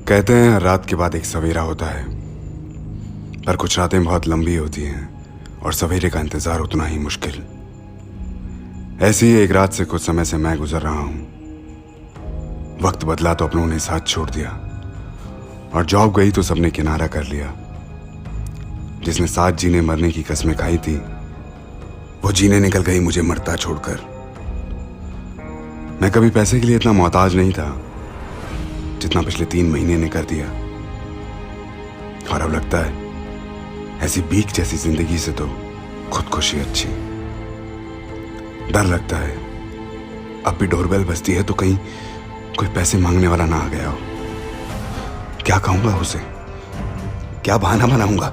कहते हैं हर रात के बाद एक सवेरा होता है, पर कुछ रातें बहुत लंबी होती हैं और सवेरे का इंतजार उतना ही मुश्किल। ऐसी ही एक रात से कुछ समय से मैं गुजर रहा हूं। वक्त बदला तो अपनों ने साथ छोड़ दिया, और जॉब गई तो सबने किनारा कर लिया। जिसने साथ जीने मरने की कस्में खाई थी, वो जीने निकल गई मुझे मरता छोड़कर। मैं कभी पैसे के लिए इतना मोहताज नहीं था जितना पिछले 3 महीने ने कर दिया। और अब लगता है ऐसी भीख जैसी जिंदगी से तो खुदकुशी अच्छी। डर लगता है अब भी डोरबेल बजती है तो कहीं कोई पैसे मांगने वाला ना आ गया हो। क्या कहूंगा उसे, क्या बहाना बनाऊंगा।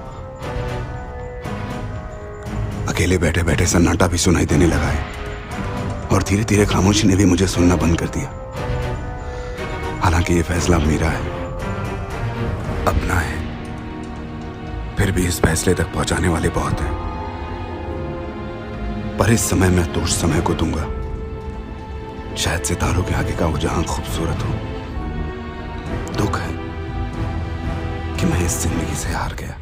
अकेले बैठे बैठे सन्नाटा भी सुनाई देने लगा है, और धीरे धीरे खामोशी ने भी मुझे सुनना बंद कर दिया। हालांकि ये फैसला मेरा है, अपना है, फिर भी इस फैसले तक पहुंचाने वाले बहुत हैं। पर इस समय मैं तो उस समय को दूंगा, शायद सितारों के आगे का वो जहां खूबसूरत हो। दुख है कि मैं इस जिंदगी से हार गया।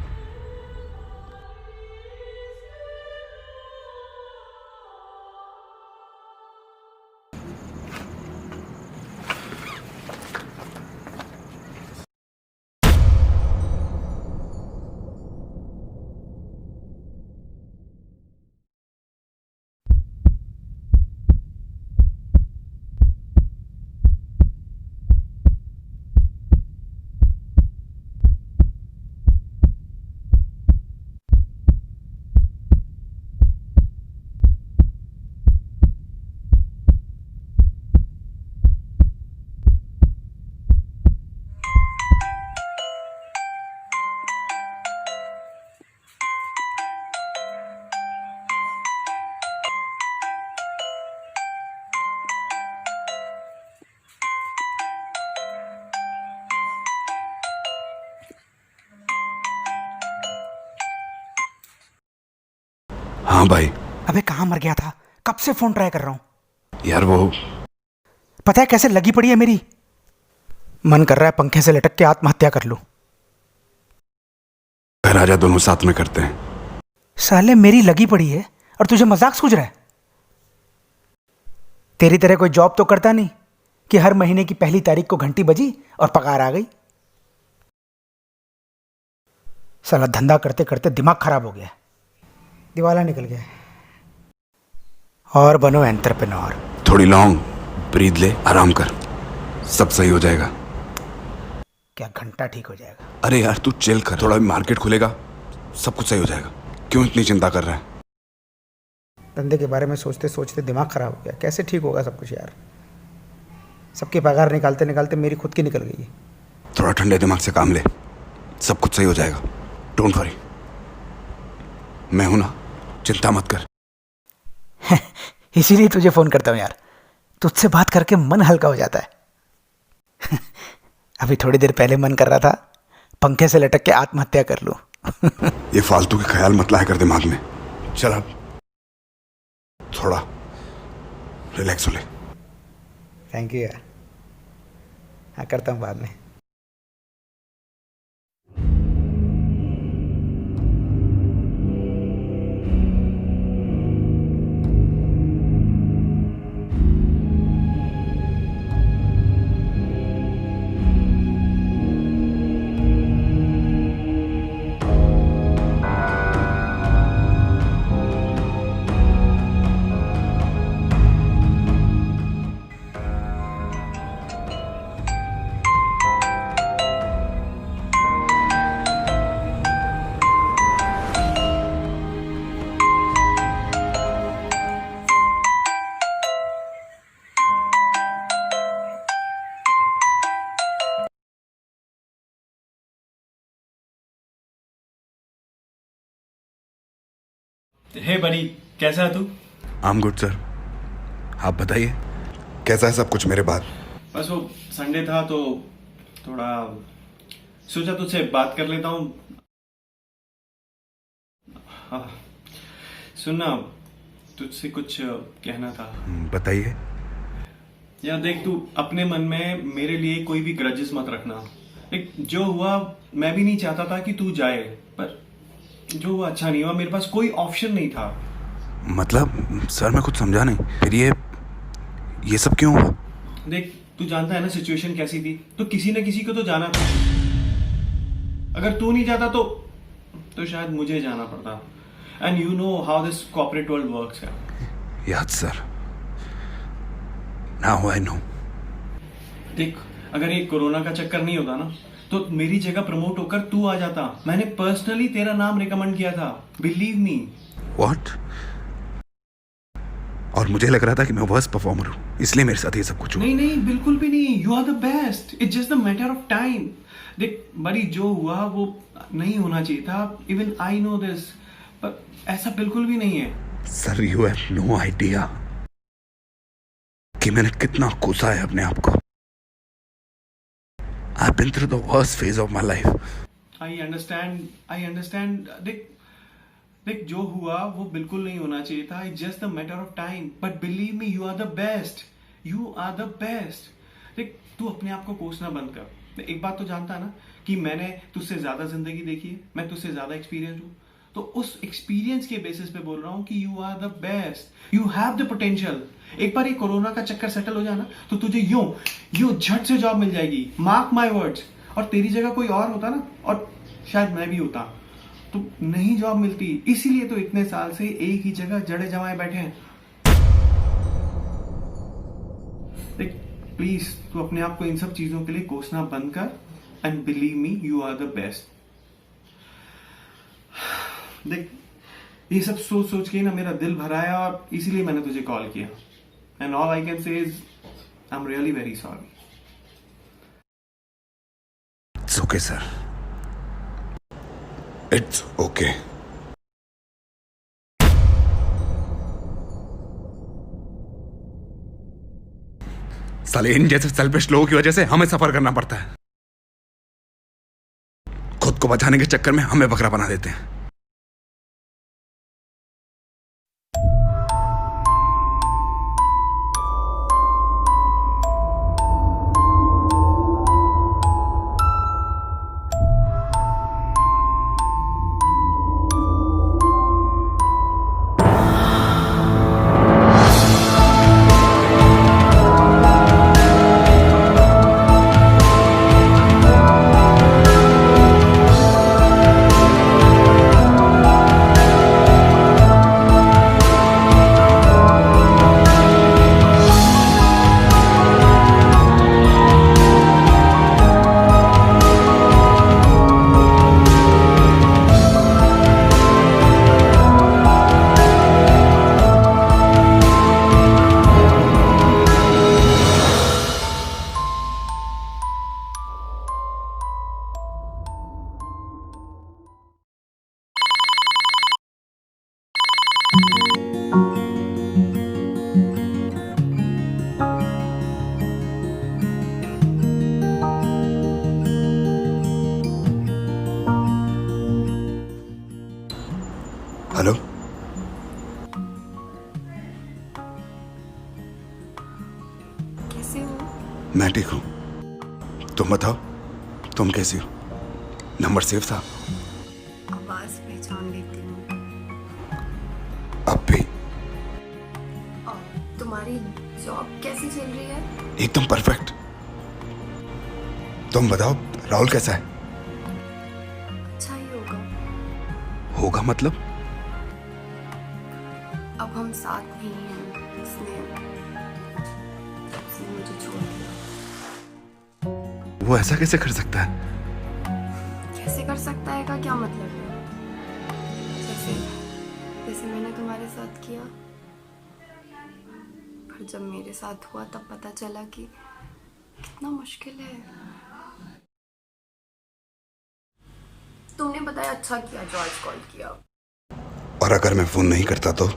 हाँ भाई। अबे कहाँ मर गया था? कब से फोन ट्राई कर रहा हूँ यार वो पता है कैसे लगी पड़ी है मेरी। मन कर रहा है पंखे से लटक के आत्महत्या कर लूं। घर आजा, दोनों साथ में करते हैं। साले मेरी लगी पड़ी है और तुझे मजाक सूझ रहा है? तेरी तरह कोई जॉब तो करता नहीं कि हर महीने की पहली तारीख को घंटी बजी और पगार आ गई। साला धंधा करते करते दिमाग खराब हो गया, दिवाला निकल गया। और बनो एंटरप्रेन्योर। थोड़ी लॉन्ग ब्रीद ले, आराम कर, सब सही हो जाएगा। क्या घंटा ठीक हो जाएगा? अरे यार तू चिल कर, थोड़ा भी मार्केट खुलेगा सब कुछ सही हो जाएगा। क्यों इतनी चिंता कर रहा है? धंधे के बारे में सोचते सोचते दिमाग खराब हो गया। कैसे ठीक होगा सब कुछ यार? सबकी पगार निकालते निकालते मेरी खुद की निकल गई है। थोड़ा ठंडे दिमाग से काम ले, सब कुछ सही हो जाएगा। डोंट वरी, मैं हूं ना, चिंता मत कर। इसीलिए तुझे फोन करता हूं यार, तुझसे बात करके मन हल्का हो जाता है। अभी थोड़ी देर पहले मन कर रहा था पंखे से लटक के आत्महत्या कर लूं। ये फालतू के ख्याल मत लाया कर दिमाग में। चल अब थोड़ा रिलैक्स हो ले। थैंक यू यार। हाँ करता हूँ बाद में। हे बड़ी, कैसा है तू? आई एम गुड सर, आप बताइए कैसा है सब कुछ मेरे बाद? बस वो संडे था तो थोड़ा सोचा तुझसे बात कर लेता हूँ। हाँ, सुनना, तुझसे कुछ कहना था। बताइए। यार देख, तू अपने मन में मेरे लिए कोई भी ग्रजेस मत रखना। देख जो हुआ मैं भी नहीं चाहता था कि तू जाए, पर जो हुआ अच्छा नहीं हुआ, मेरे पास कोई ऑप्शन नहीं था। मतलब सर मैं कुछ समझा नहीं, फिर ये सब क्यों हुआ? देख तू जानता है ना सिचुएशन कैसी थी, तो किसी न किसी को तो जाना था। अगर तू नहीं जाता तो शायद मुझे जाना पड़ता। And you know how this corporate world works है। Yes sir, now I know. देख अगर ये कोरोना का चक्कर नहीं होता ना, तो मेरी जगह प्रमोट होकर तू आ जाता। मैंने पर्सनली तेरा नाम रिकमेंड किया था, बिलीव मी। व्हाट? और मुझे लग रहा था कि मैं वर्स्ट परफॉर्मर हूँ, इसलिए मेरे साथ ये सब कुछ हुआ। नहीं नहीं बिल्कुल भी नहीं, you are the best, it's just the matter of time. देख बड़ी जो हुआ वो नहीं होना चाहिए था, इवन आई नो दिस, पर ऐसा बिल्कुल भी नहीं है। Sir you have no idea कि मैंने कितना कोसा है अपने आप को। I've been through the worst phase of my life. I understand. देख जो हुआ वो बिल्कुल नहीं होना चाहिए था, it's just the matter of time. But believe me, you are the best, you are the best. देख तू अपने आप को कोसना बंद कर। एक बात तो जानता है ना कि मैंने तुझसे ज्यादा जिंदगी देखी है, मैं तुझसे ज्यादा एक्सपीरियंस हूँ, तो उस एक्सपीरियंस के बेसिस पे बोल रहा हूँ कि you are the best, you have the potential. एक बार ये कोरोना का चक्कर सेटल हो जाना तो तुझे यूं झट से जॉब मिल जाएगी, मार्क माय वर्ड्स। और तेरी जगह कोई और होता ना, और शायद मैं भी होता, तो नहीं जॉब मिलती। इसीलिए तो इतने साल से एक ही जगह जड़े जमाए बैठे हैं। देख प्लीज तू अपने आप को इन सब चीजों के लिए कोसना बंद कर, and believe me you are the best. देख ये सब सोच सोच के ना मेरा दिल भरा है, और इसीलिए मैंने तुझे कॉल किया। And all I can say is I am really very sorry. It's okay, sir. It's okay. साले इन जैसे सेल्फिश लोगों की वजह से हमें सफर करना पड़ता है। खुद को बचाने के चक्कर में हमें बकरा बना देते हैं। हेलो, कैसे हो? मैं ठीक हूँ। तुम बताओ, तुम कैसी हो? नंबर सेव था? आवाज पहचान लेती हूँ। अब भी? और तुम्हारी जॉब कैसी चल रही है? एकदम परफेक्ट। तुम बताओ, राहुल कैसा है? अच्छा ही होगा। होगा मतलब? अब हम साथ नहीं हैं, इसने जब से मुझे छोड़ दिया। वो ऐसा कैसे कर सकता है? कैसे कर सकता है का क्या मतलब है? जैसे जैसे मैंने तुम्हारे साथ किया, पर जब मेरे साथ हुआ तब पता चला कि कितना मुश्किल है। तुमने बताया, अच्छा किया जो आज कॉल किया। और अगर मैं फोन नहीं करता तो?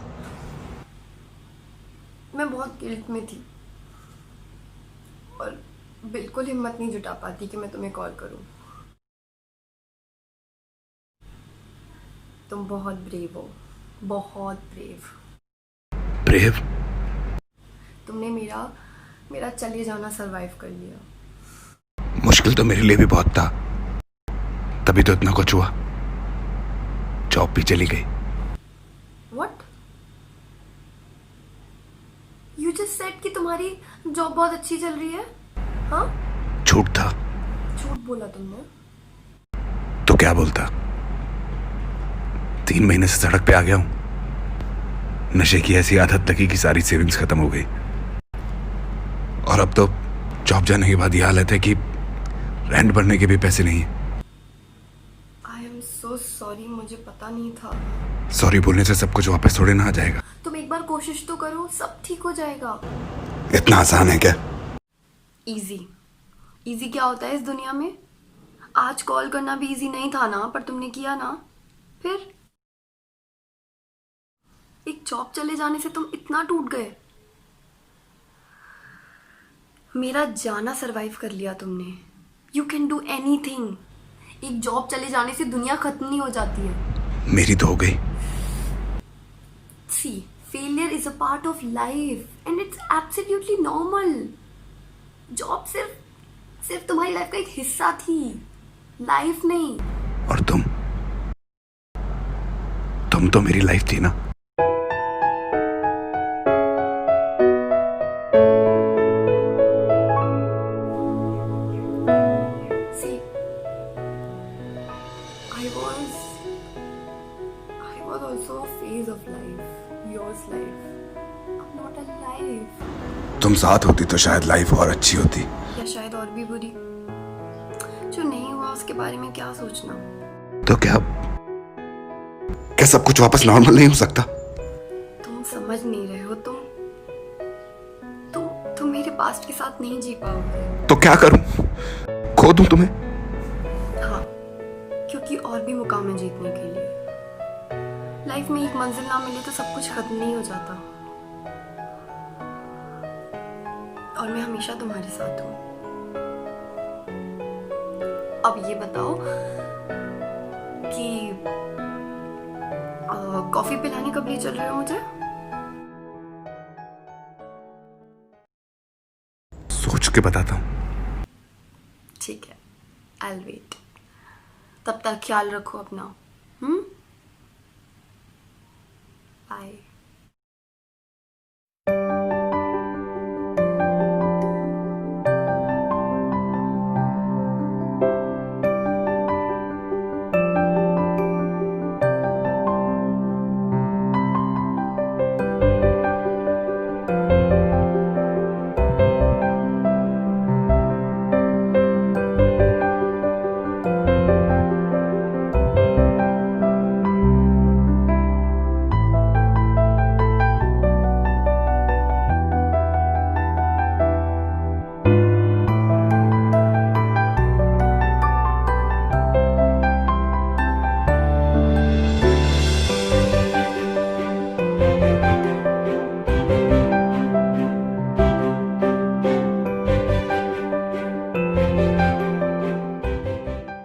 मैं बहुत गिल्ट में थी और बिल्कुल हिम्मत नहीं जुटा पाती कि मैं तुम्हें कॉल करूं। तुम बहुत ब्रेव हो, बहुत ब्रेव। ब्रेव? तुमने मेरा चले जाना सरवाइव कर लिया। मुश्किल तो मेरे लिए भी बहुत था, तभी तो इतना कुछ हुआ। जॉब भी चली गई। व्हाट? यू जस्ट सेड कि तुम्हारी जॉब बहुत अच्छी चल रही है। हाँ, झूठ था झूठ बोला तुमने। तो क्या बोलता? 3 महीने से सड़क पे आ गया हूं। नशे की ऐसी आदत लगी कि सारी सेविंग्स खत्म हो गई, और अब तो जॉब जाने के बाद ये हालत है कि रेंट भरने के भी पैसे नहीं है। आई एम सो सॉरी, मुझे पता नहीं था। सॉरी बोलने से सब कुछ वापस थोड़े ना आ जाएगा। तुम एक बार कोशिश तो करो, सब ठीक हो जाएगा। इतना आसान है क्या? इजी इजी क्या होता है इस दुनिया में? आज कॉल करना भी इजी नहीं था ना, पर तुमने किया ना। फिर एक जॉब चले जाने से तुम इतना टूट गए। मेरा जाना सरवाइव कर लिया तुमने। You can do anything. एक जॉब चले जाने से दुनिया खत्म नहीं हो जाती है। मेरी तो हो गई। See, failure is a part of life and it's absolutely normal. Job सिर्फ तुम्हारी लाइफ का एक हिस्सा थी, लाइफ नहीं। और तुम तो मेरी लाइफ थी ना। See, I was also a phase of life, yours life. I'm not alive. तुम साथ होती तो शायद लाइफ और अच्छी होती। या शायद और भी बुरी। जो नहीं हुआ उसके बारे में क्या सोचना। तो क्या सब कुछ वापस नॉर्मल नहीं हो सकता? तुम समझ नहीं रहे हो। तुम मेरे पास्ट के साथ नहीं जी पाओगे। तो क्या करूं? खो दूं तुम्हें? हाँ, क्योंकि और भी मुकाम है जीतने के लिए। लाइफ में एक मंजिल ना मिले तो सब कुछ खत्म नहीं हो जाता। और मैं हमेशा तुम्हारे साथ हूँ। अब ये बताओ कि कॉफी पिलाने कब ले चल रहे हो मुझे? सोच के बताता हूं। ठीक है, I'll wait. तब तक ख्याल रखो अपना। बाय।